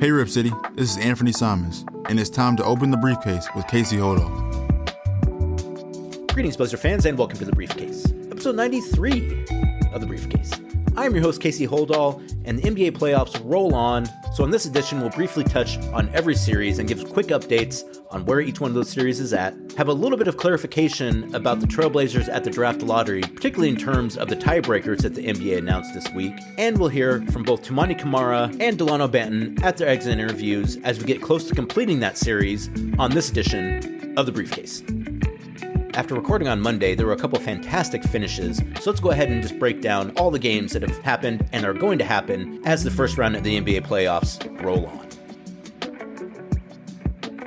Hey Rip City, this is Anthony Simons, and it's time to open the briefcase with Casey Holdahl. Greetings, Blazer fans, and welcome to The Briefcase, episode 93 of The Briefcase. I'm your host, Casey Holdahl, and the NBA playoffs roll on, so in this edition, we'll briefly touch on every series and give quick updates on where each one of those series is at, have a little bit of clarification about the Trailblazers at the draft lottery, particularly in terms of the tiebreakers that the NBA announced this week, and we'll hear from both Toumani Camara and Dalano Banton at their exit interviews as we get close to completing that series on this edition of The Briefcase. After recording on Monday, there were a couple fantastic finishes, so let's go ahead and just break down all the games that have happened and are going to happen as the first round of the NBA playoffs roll on.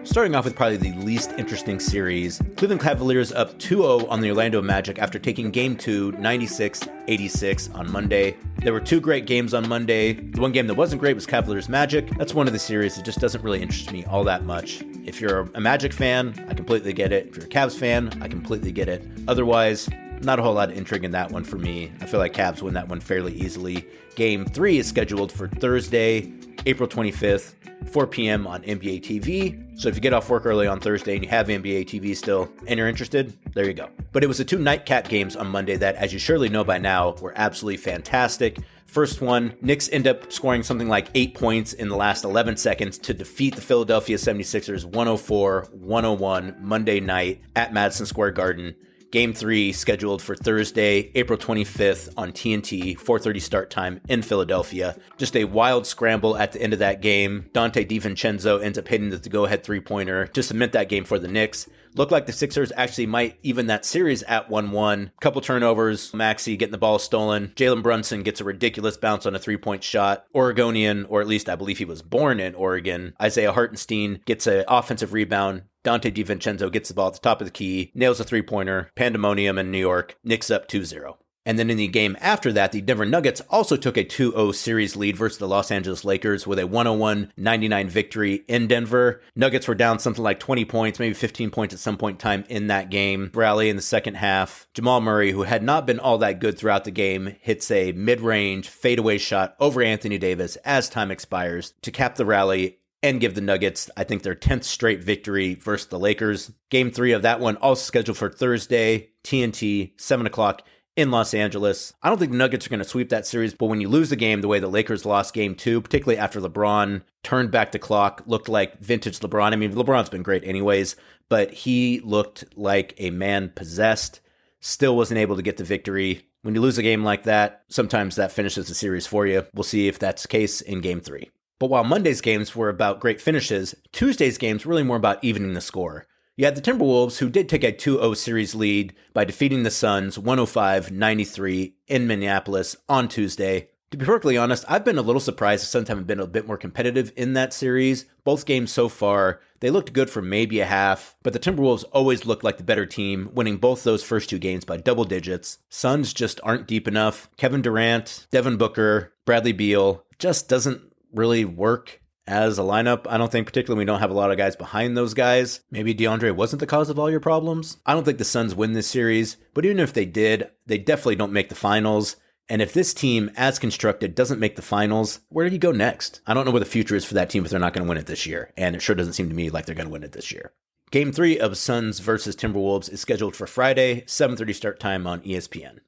Starting off with probably the least interesting series, Cleveland Cavaliers up 2-0 on the Orlando Magic after taking Game 2, 96-86 on Monday. There were two great games on Monday. The one game that wasn't great was Cavaliers Magic. That's one of the series that just doesn't really interest me all that much. If you're a Magic fan, I completely get it. If you're a Cavs fan, I completely get it. Otherwise, not a whole lot of intrigue in that one for me. I feel like Cavs win that one fairly easily. Game 3 is scheduled for Thursday, April 25th, 4 p.m. on NBA TV. So if you get off work early on Thursday and you have NBA TV still and you're interested, there you go. But it was the two nightcap games on Monday that, as you surely know by now, were absolutely fantastic. First one, Knicks end up scoring something like 8 points in the last 11 seconds to defeat the Philadelphia 76ers 104-101 Monday night at Madison Square Garden. Game 3 scheduled for Thursday, April 25th on TNT, 4:30 start time in Philadelphia. Just a wild scramble at the end of that game. Donte DiVincenzo ends up hitting the go-ahead three-pointer to cement that game for the Knicks. Looked like the Sixers actually might even that series at 1-1. Couple turnovers, Maxey getting the ball stolen. Jalen Brunson gets a ridiculous bounce on a three-point shot. Oregonian, or at least I believe he was born in Oregon, Isaiah Hartenstein gets an offensive rebound. Donte DiVincenzo gets the ball at the top of the key, nails a three-pointer, pandemonium in New York, Knicks up 2-0. And then in the game after that, the Denver Nuggets also took a 2-0 series lead versus the Los Angeles Lakers with a 101-99 victory in Denver. Nuggets were down something like 20 points, maybe 15 points at some point in time in that game. Rally in the second half. Jamal Murray, who had not been all that good throughout the game, hits a mid-range fadeaway shot over Anthony Davis as time expires to cap the rally and give the Nuggets, I think, their 10th straight victory versus the Lakers. Game 3 of that one also scheduled for Thursday, TNT, 7 o'clock in Los Angeles. I don't think the Nuggets are going to sweep that series, but when you lose the game the way the Lakers lost Game 2, particularly after LeBron turned back the clock, looked like vintage LeBron. I mean, LeBron's been great anyways, but he looked like a man possessed, still wasn't able to get the victory. When you lose a game like that, sometimes that finishes the series for you. We'll see if that's the case in Game 3. But while Monday's games were about great finishes, Tuesday's games were really more about evening the score. You had the Timberwolves, who did take a 2-0 series lead by defeating the Suns 105-93 in Minneapolis on Tuesday. To be perfectly honest, I've been a little surprised the Suns haven't been a bit more competitive in that series. Both games so far, they looked good for maybe a half, but the Timberwolves always looked like the better team, winning both those first two games by double digits. Suns just aren't deep enough. Kevin Durant, Devin Booker, Bradley Beal just doesn't really work as a lineup. I don't think, particularly we don't have a lot of guys behind those guys. Maybe DeAndre wasn't the cause of all your problems. I don't think the Suns win this series, but even if they did, they definitely don't make the finals. And if this team, as constructed, doesn't make the finals, where do you go next? I don't know where the future is for that team if they're not going to win it this year, and it sure doesn't seem to me like they're going to win it this year. Game 3 of Suns versus Timberwolves is scheduled for Friday, 7:30 start time on ESPN.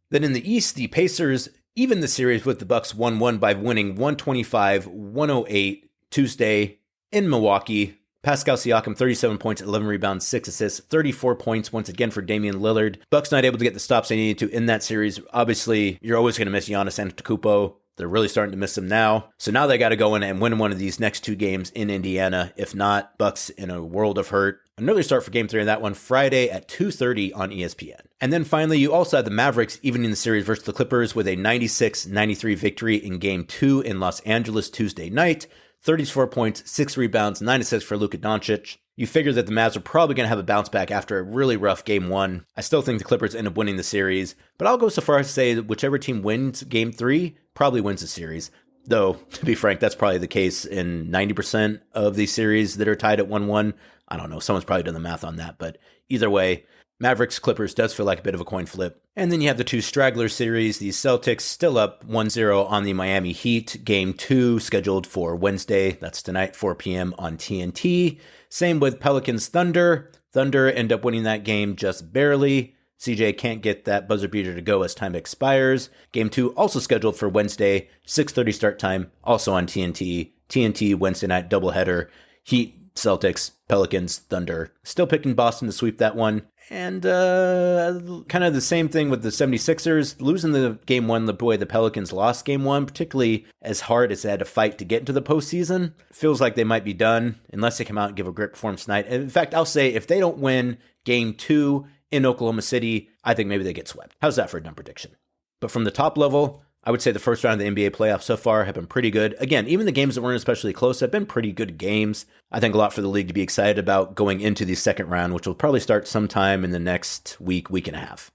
Then in the East, the Pacers even the series with the Bucks 1-1 by winning 125-108 Tuesday in Milwaukee. Pascal Siakam, 37 points, 11 rebounds, 6 assists, 34 points once again for Damian Lillard. Bucks not able to get the stops they needed to in that series. Obviously, you're always going to miss Giannis Antetokounmpo. They're really starting to miss him now. So now they got to go in and win one of these next two games in Indiana. If not, Bucks in a world of hurt. An early start for Game 3 of that one, Friday at 2:30 on ESPN. And then finally, you also had the Mavericks evening the series versus the Clippers with a 96-93 victory in Game 2 in Los Angeles Tuesday night. 34 points, 6 rebounds, 9 assists for Luka Doncic. You figure that the Mavs are probably going to have a bounce back after a really rough Game 1. I still think the Clippers end up winning the series, but I'll go so far as to say that whichever team wins Game 3 probably wins the series. Though, to be frank, that's probably the case in 90% of these series that are tied at 1-1. I don't know, someone's probably done the math on that, but either way, Mavericks Clippers does feel like a bit of a coin flip. And then you have the two straggler series. The Celtics still up 1-0 on the Miami Heat. Game 2 scheduled for Wednesday. That's tonight, 4 p.m. on TNT. Same with Pelicans Thunder. Thunder end up winning that game just barely. CJ can't get that buzzer beater to go as time expires. Game 2 also scheduled for Wednesday, 6:30 start time, also on TNT. TNT Wednesday night doubleheader. Heat, Celtics, Pelicans, Thunder. Still picking Boston to sweep that one. And kind of the same thing with the 76ers. Losing the game 1 the way the Pelicans lost game 1, particularly as hard as they had to fight to get into the postseason. Feels like they might be done unless they come out and give a great performance tonight. And in fact, I'll say if they don't win game 2 in Oklahoma City, I think maybe they get swept. How's that for a dumb prediction? But from the top level, I would say the first round of the NBA playoffs so far have been pretty good. Again, even the games that weren't especially close have been pretty good games. I think a lot for the league to be excited about going into the second round, which will probably start sometime in the next week and a half.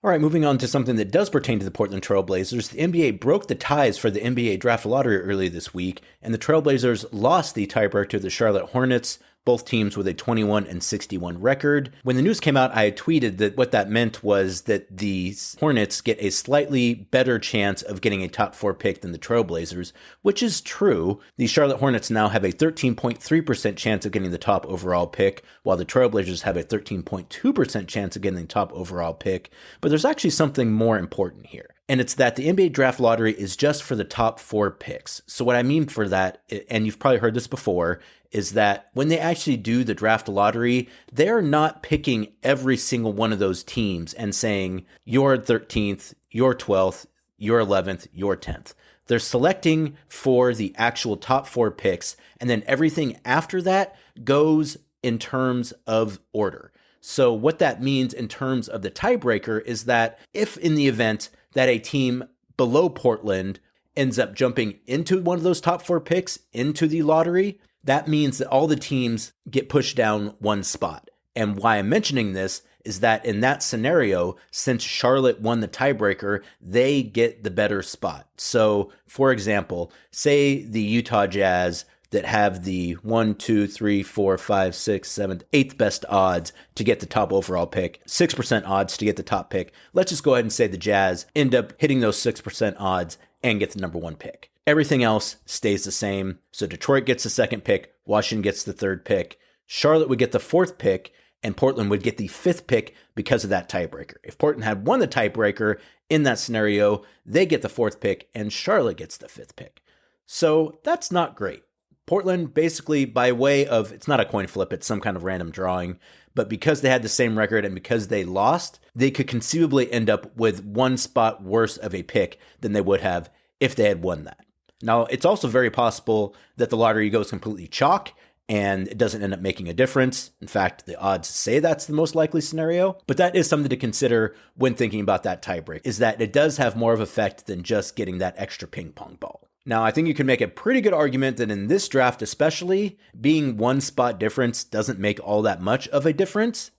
All right, moving on to something that does pertain to the Portland Trail Blazers. The NBA broke the ties for the NBA draft lottery early this week, and the Trail Blazers lost the tiebreaker to the Charlotte Hornets, both teams with a 21-61 record. When the news came out, I had tweeted that what that meant was that the Hornets get a slightly better chance of getting a top 4 pick than the Trailblazers, which is true. The Charlotte Hornets now have a 13.3% chance of getting the top overall pick, while the Trailblazers have a 13.2% chance of getting the top overall pick. But there's actually something more important here. And it's that the NBA draft lottery is just for the top 4 picks. So what I mean for that, and you've probably heard this before, is that when they actually do the draft lottery, they're not picking every single one of those teams and saying, you're 13th, you're 12th, you're 11th, you're 10th. They're selecting for the actual top 4 picks, and then everything after that goes in terms of order. So what that means in terms of the tiebreaker is that if in the event that a team below Portland ends up jumping into one of those top 4 picks into the lottery, that means that all the teams get pushed down one spot. And why I'm mentioning this is that in that scenario, since Charlotte won the tiebreaker, they get the better spot. So, for example, say the Utah Jazz that have the 1, 2, 3, 4, 5, 6, 7, 8th best odds to get the top overall pick, 6% odds to get the top pick. Let's just go ahead and say the Jazz end up hitting those 6% odds and get the number 1 pick. Everything else stays the same. So Detroit gets the 2nd pick, Washington gets the 3rd pick, Charlotte would get the 4th pick, and Portland would get the 5th pick because of that tiebreaker. If Portland had won the tiebreaker in that scenario, they get the 4th pick and Charlotte gets the 5th pick. So that's not great. Portland basically by way of, it's not a coin flip, it's some kind of random drawing, but because they had the same record and because they lost, they could conceivably end up with one spot worse of a pick than they would have if they had won that. Now, it's also very possible that the lottery goes completely chalk and it doesn't end up making a difference. In fact, the odds say that's the most likely scenario, but that is something to consider when thinking about that tiebreak, is that it does have more of an effect than just getting that extra ping pong ball. Now, I think you can make a pretty good argument that in this draft especially, being one spot difference doesn't make all that much of a difference.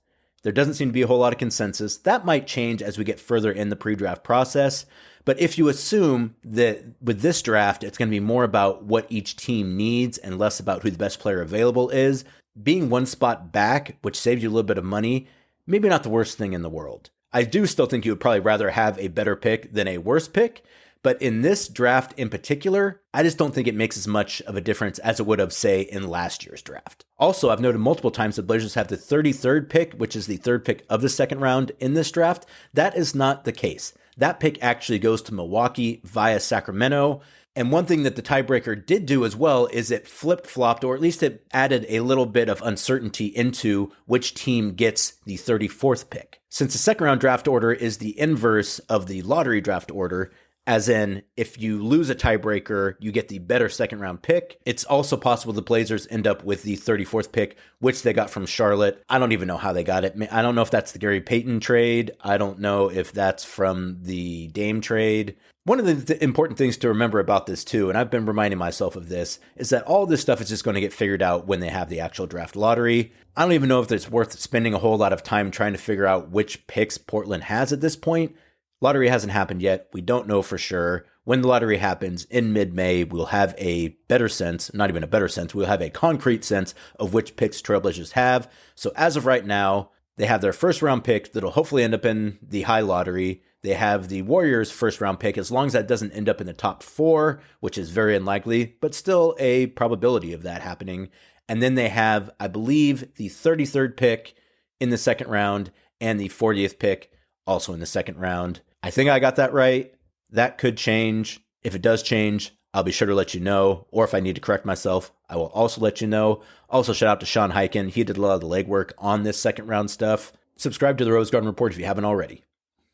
There doesn't seem to be a whole lot of consensus. That might change as we get further in the pre-draft process. But if you assume that with this draft, it's going to be more about what each team needs and less about who the best player available is, being one spot back, which saves you a little bit of money, maybe not the worst thing in the world. I do still think you would probably rather have a better pick than a worse pick. But in this draft in particular, I just don't think it makes as much of a difference as it would have, say, in last year's draft. Also, I've noted multiple times that Blazers have the 33rd pick, which is the 3rd pick of the 2nd round in this draft. That is not the case. That pick actually goes to Milwaukee via Sacramento. And one thing that the tiebreaker did do as well is it flip-flopped, or at least it added a little bit of uncertainty into which team gets the 34th pick. Since the 2nd round draft order is the inverse of the lottery draft order, as in, if you lose a tiebreaker, you get the better 2nd round pick. It's also possible the Blazers end up with the 34th pick, which they got from Charlotte. I don't even know how they got it. I don't know if that's the Gary Payton trade. I don't know if that's from the Dame trade. One of the important things to remember about this too, and I've been reminding myself of this, is that all this stuff is just going to get figured out when they have the actual draft lottery. I don't even know if it's worth spending a whole lot of time trying to figure out which picks Portland has at this point. Lottery hasn't happened yet. We don't know for sure. When the lottery happens in mid-May, we'll have a better sense, not even a better sense, we'll have a concrete sense of which picks Trailblazers have. So as of right now, They have their first round pick that'll hopefully end up in the high lottery. They have the Warriors' first round pick, as long as that doesn't end up in the top 4, which is very unlikely, but still a probability of that happening. And then they have, I believe, the 33rd pick in the second round and the 40th pick also in the second round. I think I got that right. That could change. If it does change, I'll be sure to let you know. Or if I need to correct myself, I will also let you know. Also, shout out to Sean Hyken. He did a lot of the legwork on this second round stuff. Subscribe to the Rose Garden Report if you haven't already.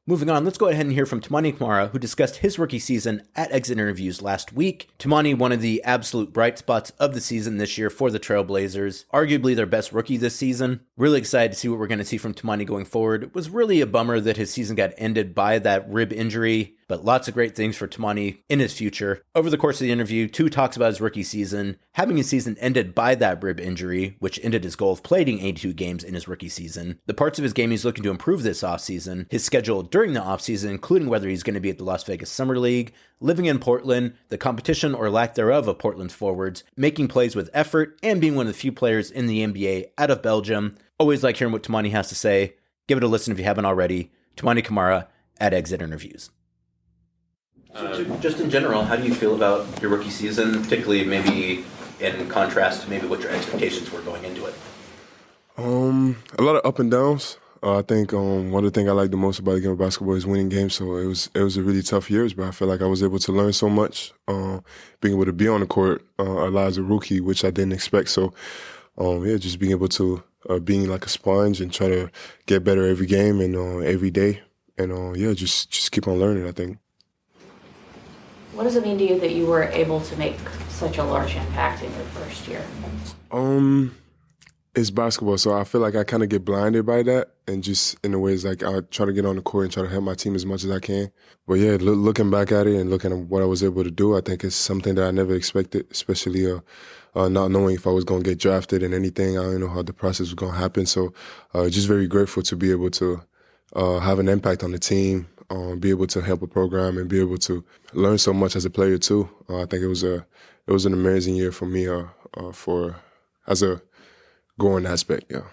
Moving on, let's go ahead and hear from Toumani Camara, who discussed his rookie season at exit interviews last week. Toumani, one of the absolute bright spots of the season this year for the Trailblazers, arguably their best rookie this season. Really excited to see what we're going to see from Toumani going forward. It was really a bummer that his season got ended by that rib injury, but lots of great things for Toumani in his future. Over the course of the interview, Tu talks about his rookie season, having his season ended by that rib injury, which ended his goal of playing 82 games in his rookie season, the parts of his game he's looking to improve this offseason, his schedule during the offseason, including whether he's going to be at the Las Vegas Summer League, living in Portland, the competition or lack thereof of Portland's forwards, making plays with effort, and being one of the few players in the NBA out of Belgium. Always like hearing what Toumani has to say. Give it a listen if you haven't already. Toumani Camara at Exit Interviews. So just in general, how do you feel about your rookie season, particularly maybe in contrast to maybe what your expectations were going into it? A lot of up and downs. I think one of the things I like the most about the game of basketball is winning games. So it was a really tough years, but I feel like I was able to learn so much. Being able to be on the court a lot as a rookie, which I didn't expect. So just being able to being like a sponge and try to get better every game and every day, and just keep on learning, I think. What does it mean to you that you were able to make such a large impact in your first year? It's basketball, so I feel like I kind of get blinded by that, and just in a way, it's like I try to get on the court and try to help my team as much as I can. But yeah, looking back at it and looking at what I was able to do, I think it's something that I never expected, especially not knowing if I was going to get drafted and anything. I didn't know how the process was going to happen. So just very grateful to be able to have an impact on the team, be able to help a program, and be able to learn so much as a player too. I think it was an amazing year for me as a growing aspect, yeah.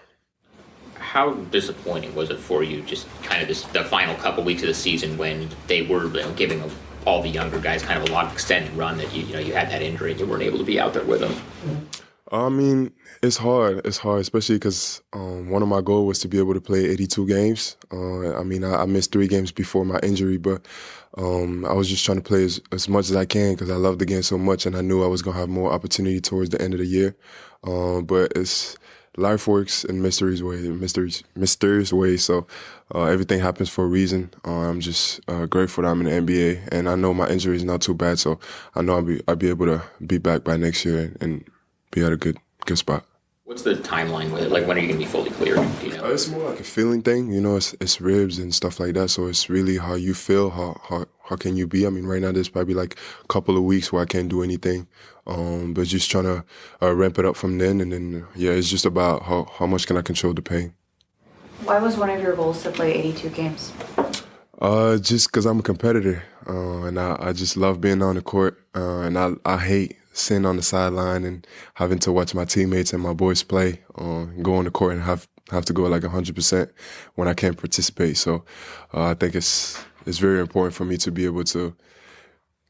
How disappointing was it for you, just kind of the final couple weeks of the season when they were giving all the younger guys kind of a lot of extended run that you had that injury and you weren't able to be out there with them? I mean, it's hard. It's hard, especially because one of my goals was to be able to play 82 games. I missed 3 games before my injury, but I was just trying to play as much as I can because I love the game so much, and I knew I was going to have more opportunity towards the end of the year. But life works in mysterious ways. So everything happens for a reason. I'm just grateful that I'm in the NBA, and I know my injury is not too bad. So I know I'll be able to be back by next year and be at a good spot. What's the timeline with it? Like, when are you going to be fully clear? Do you know? It's more like a feeling thing. It's ribs and stuff like that. So it's really how you feel. How can you be? I mean, right now there's probably like a couple of weeks where I can't do anything. But just trying to ramp it up from then. And then, it's just about how much can I control the pain. Why was one of your goals to play 82 games? Just because I'm a competitor. And I just love being on the court. And I hate sitting on the sideline and having to watch my teammates and my boys play, go on the court and have to go like 100% when I can't participate. So I think it's very important for me to be able to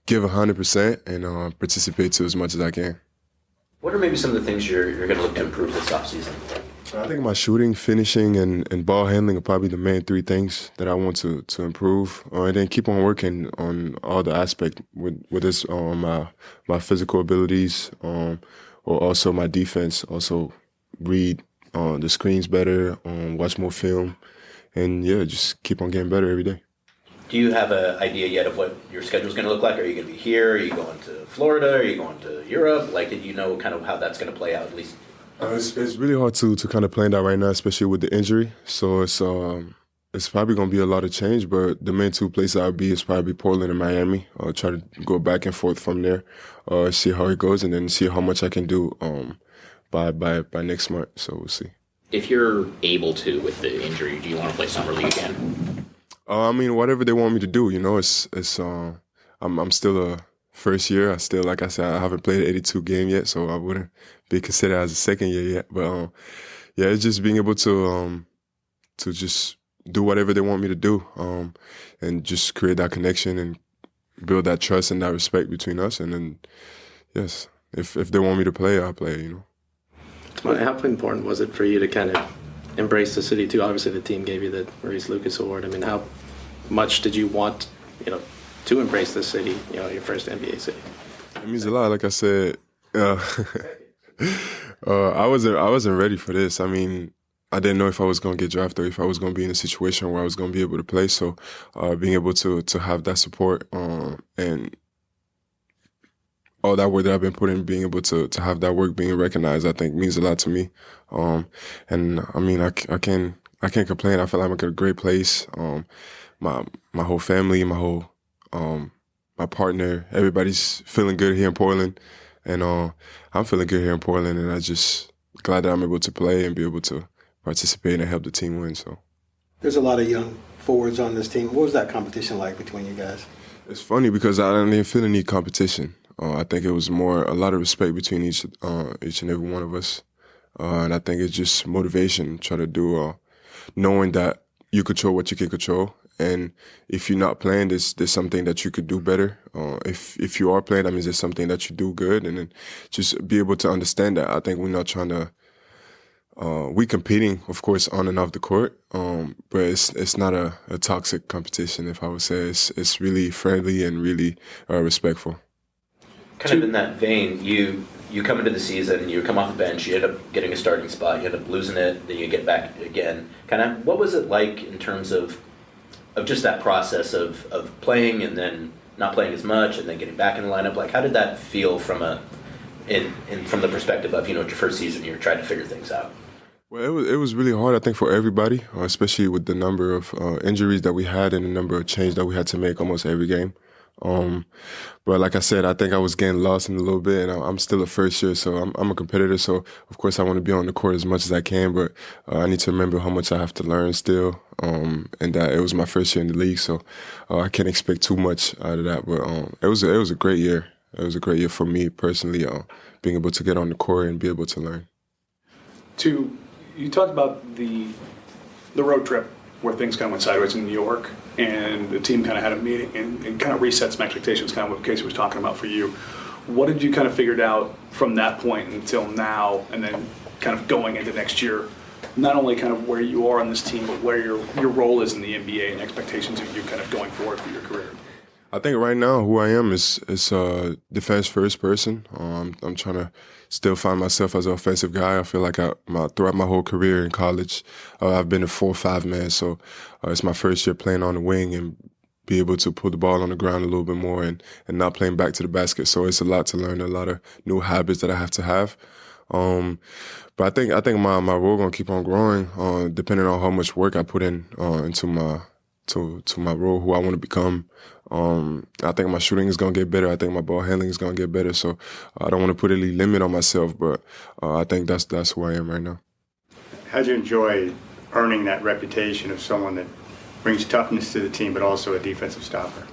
give 100% and participate to as much as I can. What are maybe some of the things you're going to look to improve this offseason? I think my shooting, finishing, and ball handling are probably the main 3 things that I want to improve. And then keep on working on all the aspects with this, my physical abilities, or also my defense. Also read the screens better, watch more film, and just keep on getting better every day. Do you have an idea yet of what your schedule is going to look like? Are you going to be here? Are you going to Florida? Are you going to Europe? Like, did you know kind of how that's going to play out at least? It's really hard to kind of plan that right now, especially with the injury. So it's probably going to be a lot of change, but the main 2 places I'll be is probably Portland and Miami. I'll try to go back and forth from there, see how it goes, and then see how much I can do by next month. So we'll see. If you're able to with the injury, do you want to play Summer League again? Whatever they want me to do, I'm still a first year. I still, like I said, I haven't played an 82 game yet, so I wouldn't be considered as a second year yet. But it's just being able to to just do whatever they want me to do, and just create that connection and build that trust and that respect between us. And then, yes, if they want me to play, I'll play, you know. Toumani, how important was it for you to kind of embrace the city too? Obviously, the team gave you the Maurice Lucas Award. I mean, how much did you want, to embrace the city, your first NBA city? It means a lot. Like I said, I wasn't ready for this. I mean, I didn't know if I was going to get drafted or if I was going to be in a situation where I was going to be able to play. So being able to have that support and all that work that I've been putting, being able to have that work being recognized, I think means a lot to me. And I mean, I can't complain. I feel like I'm in a great place. My whole family, my partner, everybody's feeling good here in Portland, and I'm feeling good here in Portland. And I just glad that I'm able to play and be able to participate and help the team win. So there's a lot of young forwards on this team. What was that competition like between you guys? It's funny because I didn't feel any competition. I think it was more a lot of respect between each and every one of us. And I think it's just motivation, try to do, knowing that you control what you can control. And if you're not playing, there's something that you could do better. If you are playing, that means there's something that you do good. And then just be able to understand that. I think we're not trying to, we're competing, of course, on and off the court. But it's not a toxic competition, if I would say. It's really friendly and really respectful. Kind of in that vein, you come into the season, you come off the bench, you end up getting a starting spot, you end up losing it, then you get back again. Kind of, what was it like in terms of just that process of playing and then not playing as much and then getting back in the lineup? Like, how did that feel from the perspective of, your first season, you're trying to figure things out? Well, it was really hard, I think, for everybody, especially with the number of injuries that we had and the number of changes that we had to make almost every game. But like I said, I think I was getting lost in a little bit, and I'm still a first year, so I'm a competitor. So of course I want to be on the court as much as I can, but I need to remember how much I have to learn still, and that it was my first year in the league, so I can't expect too much out of that. But it was a great year. It was a great year for me personally, being able to get on the court and be able to learn. You talked about the road trip where things kind of went sideways in New York, and the team kind of had a meeting and kind of reset some expectations, kind of what Casey was talking about for you. What did you kind of figured out from that point until now, and then kind of going into next year, not only kind of where you are on this team, but where your role is in the NBA and expectations of you kind of going forward for your career? I think right now who I am is defense first person. I'm trying to still find myself as an offensive guy. I feel like throughout my whole career in college, I've been a 4-5 man. So it's my first year playing on the wing and be able to put the ball on the ground a little bit more and not playing back to the basket. So it's a lot to learn, a lot of new habits that I have to have. But I think my role gonna keep on growing, depending on how much work I put into my role, who I want to become. I think my shooting is going to get better. I think my ball handling is going to get better. So I don't want to put any limit on myself, but I think that's who I am right now. How do you enjoy earning that reputation of someone that brings toughness to the team, but also a defensive stopper?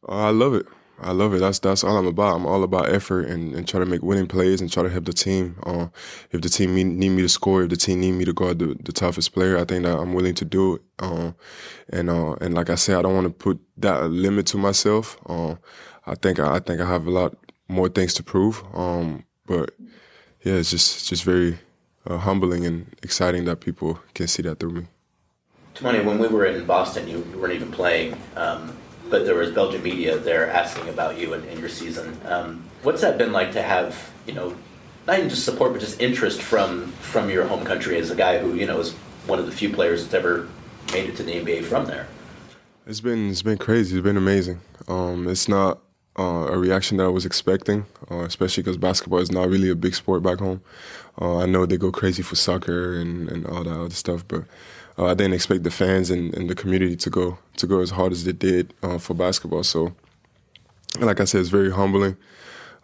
I love it. That's all I'm about. I'm all about effort and try to make winning plays and try to help the team. If the team need me to score, if the team need me to guard the toughest player, I think that I'm willing to do it. And like I said, I don't want to put that limit to myself. I think I have a lot more things to prove. But yeah, it's just very humbling and exciting that people can see that through me. Toumani, when we were in Boston, you weren't even playing. But there was Belgian media there asking about you and your season. What's that been like to have, not even just support, but just interest from your home country as a guy who, is one of the few players that's ever made it to the NBA from there? It's been crazy. It's been amazing. It's not a reaction that I was expecting, especially because basketball is not really a big sport back home. I know they go crazy for soccer and all that other stuff, but I didn't expect the fans and the community to go as hard as they did for basketball. So, like I said, it's very humbling,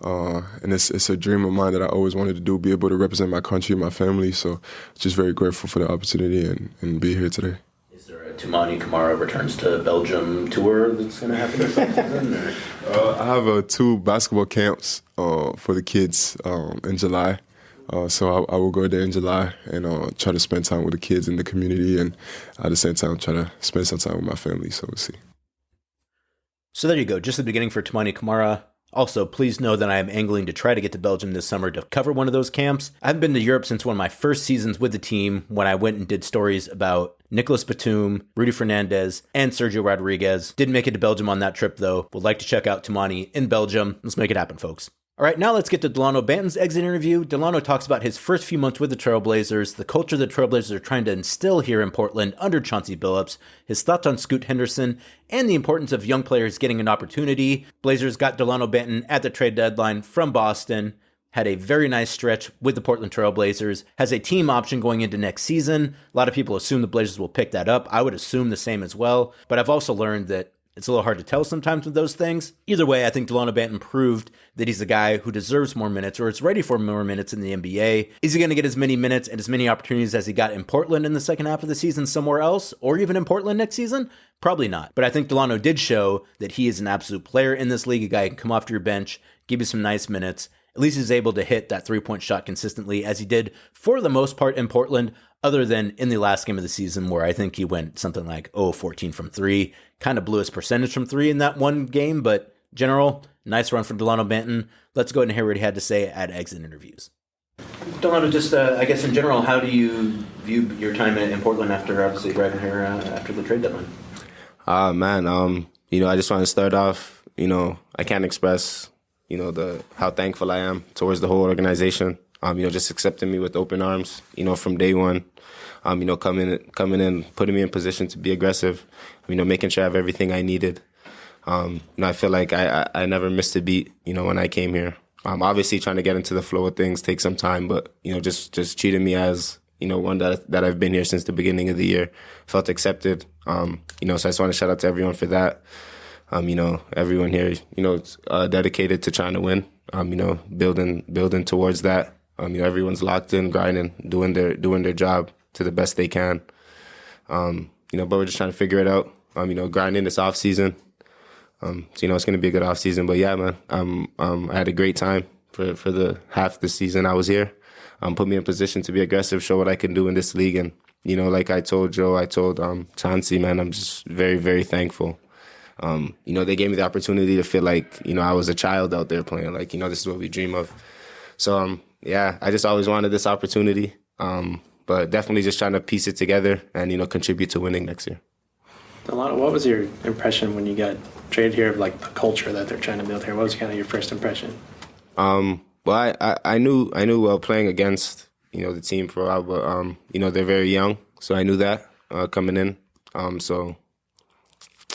and it's a dream of mine that I always wanted to do, be able to represent my country, my family. So, just very grateful for the opportunity and be here today. Is there a Toumani Camara returns to Belgium tour that's going to happen or something? I have 2 basketball camps for the kids in July. So I will go there in July and try to spend time with the kids in the community, and at the same time try to spend some time with my family. So we'll see. So there you go, just the beginning for Toumani Camara. Also, please know that I am angling to try to get to Belgium this summer to cover one of those camps. I haven't been to Europe since one of my first seasons with the team, when I went and did stories about Nicolas Batum, Rudy Fernandez, and Sergio Rodriguez. Didn't make it to Belgium on that trip, though. Would like to check out Toumani in Belgium. Let's make it happen, folks. All right, now let's get to Dalano Banton's exit interview. Dalano talks about his first few months with the Trailblazers, the culture the Trailblazers are trying to instill here in Portland under Chauncey Billups, his thoughts on Scoot Henderson, and the importance of young players getting an opportunity. Blazers got Dalano Banton at the trade deadline from Boston, had a very nice stretch with the Portland Trailblazers, has a team option going into next season. A lot of people assume the Blazers will pick that up. I would assume the same as well, but I've also learned that it's a little hard to tell sometimes with those things. Either way, I think Dalano Banton proved that he's a guy who deserves more minutes, or is ready for more minutes in the NBA. Is he going to get as many minutes and as many opportunities as he got in Portland in the second half of the season somewhere else, or even in Portland next season? Probably not. But I think Dalano did show that he is an absolute player in this league, a guy who can come off to your bench, give you some nice minutes. At least he's able to hit that three-point shot consistently, as he did for the most part in Portland, other than in the last game of the season, where I think he went something like 0-14 from three. Kind of blew his percentage from three in that one game, but general, nice run for Dalano Banton. Let's go ahead and hear what he had to say at exit interviews. Dalano, just I guess in general, how do you view your time in Portland after obviously arriving here after the trade deadline? I just want to start off, I can't express, how thankful I am towards the whole organization. Just accepting me with open arms, from day one. Coming in, putting me in position to be aggressive, making sure I have everything I needed. I feel like I never missed a beat, when I came here. Obviously trying to get into the flow of things takes some time, but, just treating me as, one that I've been here since the beginning of the year, felt accepted. So I just want to shout out to everyone for that. Everyone here, dedicated to trying to win, building towards that. Everyone's locked in, grinding, doing their job to the best they can. But we're just trying to figure it out. Grinding this off season. So it's going to be a good off season. But yeah, man, I had a great time for the half of the season I was here. Put me in position to be aggressive, show what I can do in this league. And, like I told Joe, I told Chauncey, man, I'm just very, very thankful. They gave me the opportunity to feel like, I was a child out there playing. Like, this is what we dream of. So, I just always wanted this opportunity. But definitely just trying to piece it together and, contribute to winning next year. Dalano, what was your impression when you got traded here of like the culture that they're trying to build here? What was kind of your first impression? Well, I knew playing against, the team for a while, but, they're very young. So I knew that coming in. So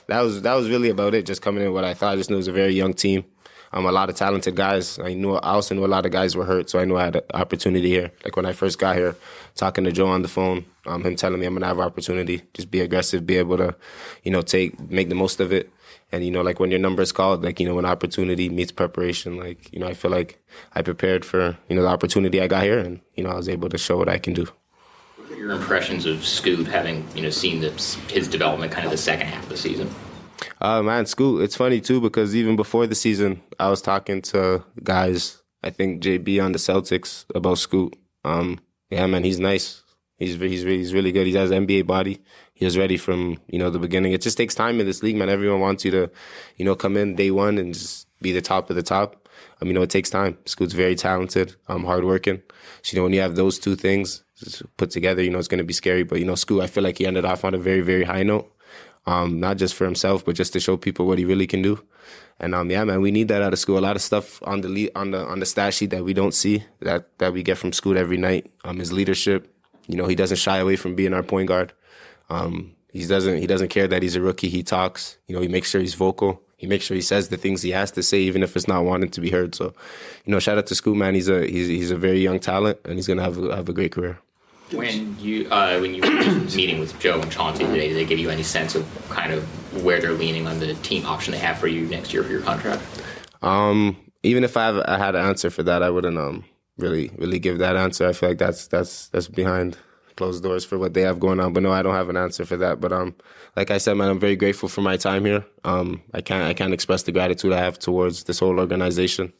that was really about it, just coming in what I thought. I just knew it was a very young team. A lot of talented guys. I also knew a lot of guys were hurt, so I knew I had an opportunity here. Like when I first got here, talking to Joe on the phone, him telling me I'm gonna have an opportunity, just be aggressive, be able to, make the most of it. And like when your number is called, like when opportunity meets preparation, like I feel like I prepared for the opportunity I got here, and I was able to show what I can do. What are your impressions of Scoot having seen his development kind of the second half of the season? Man, Scoot, it's funny too, because even before the season, I was talking to guys, I think JB on the Celtics, about Scoot. Yeah, man, he's nice. He's really good. He has an NBA body. He was ready from, the beginning. It just takes time in this league, man. Everyone wants you to, come in day one and just be the top of the top. It takes time. Scoot's very talented, hardworking. So, when you have those two things put together, it's going to be scary. But, Scoot, I feel like he ended off on a very, very high note. Not just for himself, but just to show people what he really can do. And yeah, man, we need that out of school. A lot of stuff on the stat sheet that we don't see that we get from Scoot every night. His leadership, he doesn't shy away from being our point guard. He doesn't care that he's a rookie. He talks. He makes sure he's vocal. He makes sure he says the things he has to say, even if it's not wanting to be heard. So, shout out to Scoot, man. He's a very young talent, and he's gonna have a great career. When you were meeting with Joe and Chauncey today, did they give you any sense of kind of where they're leaning on the team option they have for you next year for your contract? Even if I had an answer for that, I wouldn't really give that answer. I feel like that's behind closed doors for what they have going on. But no, I don't have an answer for that. But like I said, man, I'm very grateful for my time here. I can't express the gratitude I have towards this whole organization.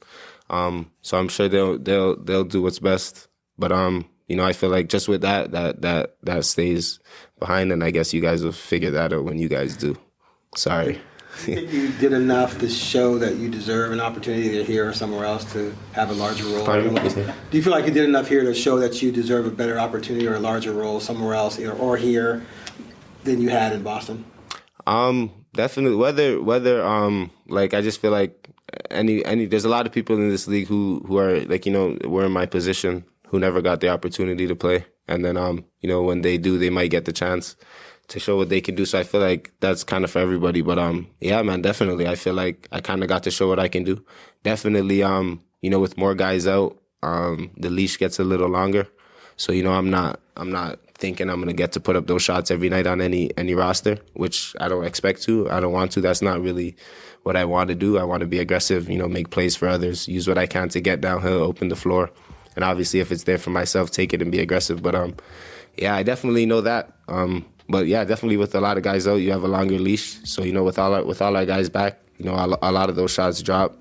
So I'm sure they'll do what's best. But I feel like just with that stays behind, and I guess you guys will figure that out when you guys do. Sorry. Do you think you did enough to show that you deserve an opportunity either here or somewhere else to have a larger role? Pardon me? Do you feel like you did enough here to show that you deserve a better opportunity or a larger role somewhere else or here than you had in Boston? Definitely. Whether I just feel like any there's a lot of people in this league who are were in my position who never got the opportunity to play, and then when they do, they might get the chance to show what they can do. So I feel like that's kind of for everybody. But yeah, man, definitely. I feel like I kind of got to show what I can do. Definitely, with more guys out, the leash gets a little longer. So I'm not thinking I'm gonna get to put up those shots every night on any roster, which I don't expect to. I don't want to. That's not really what I want to do. I want to be aggressive, make plays for others, use what I can to get downhill, open the floor, and obviously if it's there for myself, take it and be aggressive. But yeah, I definitely know that. But yeah, definitely with a lot of guys out, you have a longer leash. So with all our guys back, a lot of those shots drop.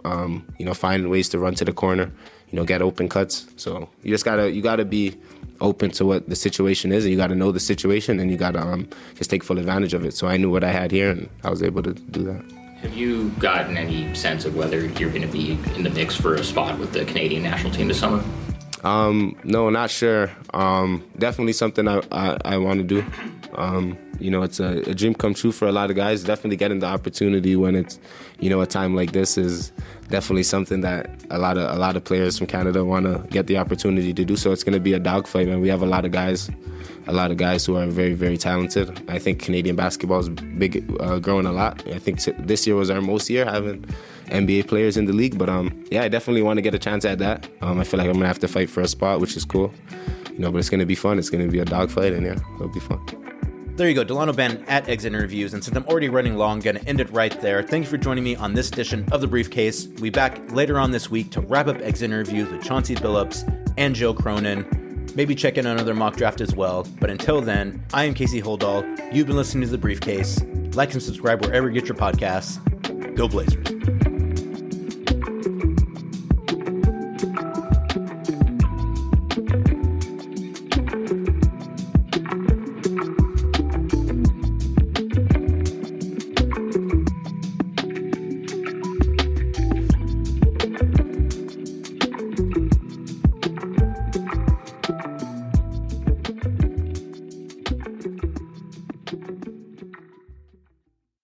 Finding ways to run to the corner, get open cuts. So you gotta be open to what the situation is, and you gotta know the situation, and you gotta just take full advantage of it. So I knew what I had here, and I was able to do that. Have you gotten any sense of whether you're going to be in the mix for a spot with the Canadian national team this summer? No, not sure. Definitely something I want to do. It's a dream come true for a lot of guys. Definitely getting the opportunity when it's, a time like this is definitely something that a lot of players from Canada want to get the opportunity to do. So it's going to be a dogfight, man. We have a lot of guys who are very, very talented. I think Canadian basketball is growing a lot. I think this year was our most year having NBA players in the league. But yeah, I definitely want to get a chance at that. I feel like I'm going to have to fight for a spot, which is cool. But it's going to be fun. It's going to be a dogfight, and yeah, it'll be fun. There you go, Dalano Banton at Exit Interviews, and since I'm already running long, I'm going to end it right there. Thank you for joining me on this edition of The Briefcase. We'll be back later on this week to wrap up Exit Interviews with Chauncey Billups and Joe Cronin. Maybe check in another mock draft as well. But until then, I am Casey Holdahl. You've been listening to The Briefcase. Like and subscribe wherever you get your podcasts. Go Blazers.